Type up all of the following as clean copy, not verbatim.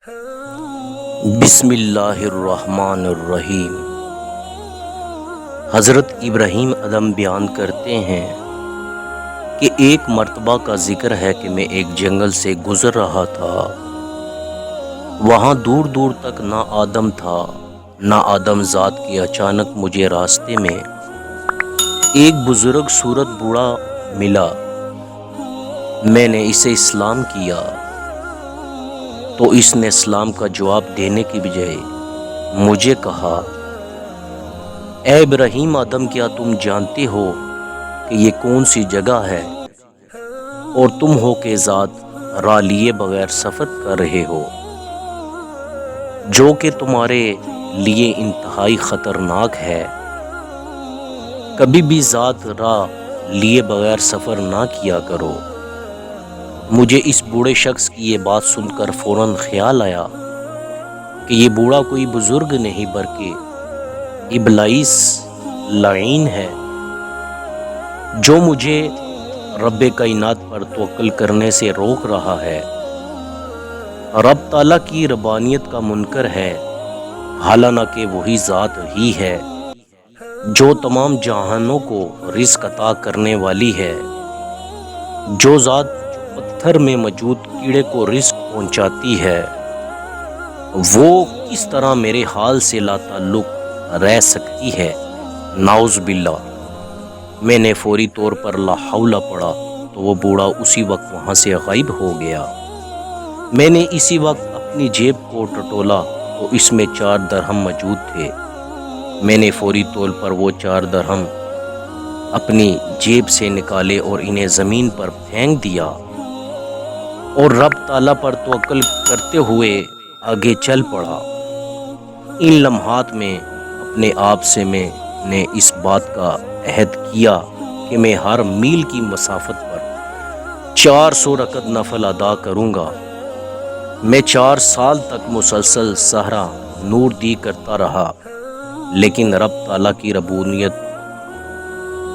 بسم اللہ الرحمن الرحیم۔ حضرت ابراہیم ادم بیان کرتے ہیں کہ ایک مرتبہ کا ذکر ہے کہ میں ایک جنگل سے گزر رہا تھا۔ وہاں دور دور تک نہ آدم تھا نہ آدم ذات کی۔ اچانک مجھے راستے میں ایک بزرگ صورت بوڑھا ملا۔ میں نے اسے اسلام کیا تو اس نے اسلام کا جواب دینے کی بجائے مجھے کہا، اے ابراہیم آدم، کیا تم جانتے ہو کہ یہ کون سی جگہ ہے اور تم ہو کہ ذات راہ لیے بغیر سفر کر رہے ہو، جو کہ تمہارے لیے انتہائی خطرناک ہے۔ کبھی بھی ذات راہ لیے بغیر سفر نہ کیا کرو۔ مجھے اس بوڑھے شخص کی یہ بات سن کر فوراً خیال آیا کہ یہ بوڑھا کوئی بزرگ نہیں بلکہ ابلیس لعین ہے، جو مجھے رب کائنات پر توکل کرنے سے روک رہا ہے۔ رب تعالیٰ کی ربانیت کا منکر ہے، حالانکہ وہی ذات ہی ہے جو تمام جہانوں کو رزق عطا کرنے والی ہے۔ جو ذات پتھر میں موجود کیڑے کو رزق پہنچاتی ہے، وہ کس طرح میرے حال سے لا تعلق رہ سکتی ہے؟ نعوذ باللہ۔ میں نے فوری طور پر لا حول پڑھا تو وہ بوڑھا اسی وقت وہاں سے غائب ہو گیا۔ میں نے اسی وقت اپنی جیب کو ٹٹولا تو اس میں 4 درہم موجود تھے۔ میں نے فوری طور پر وہ 4 درہم اپنی جیب سے نکالے اور انہیں زمین پر پھینک دیا اور رب تعالیٰ پر توکل کرتے ہوئے آگے چل پڑا۔ ان لمحات میں اپنے آپ سے میں نے اس بات کا عہد کیا کہ میں ہر میل کی مسافت پر 400 رکعت نفل ادا کروں گا۔ میں 4 سال تک مسلسل سحرہ نور دی کرتا رہا، لیکن رب تعالیٰ کی ربوبیت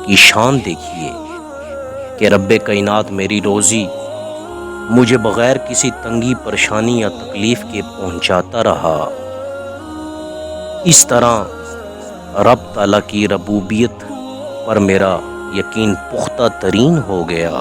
کی شان دیکھیے کہ رب کائنات میری روزی مجھے بغیر کسی تنگی، پریشانی یا تکلیف کے پہنچاتا رہا۔ اس طرح رب تعالیٰ کی ربوبیت پر میرا یقین پختہ ترین ہو گیا۔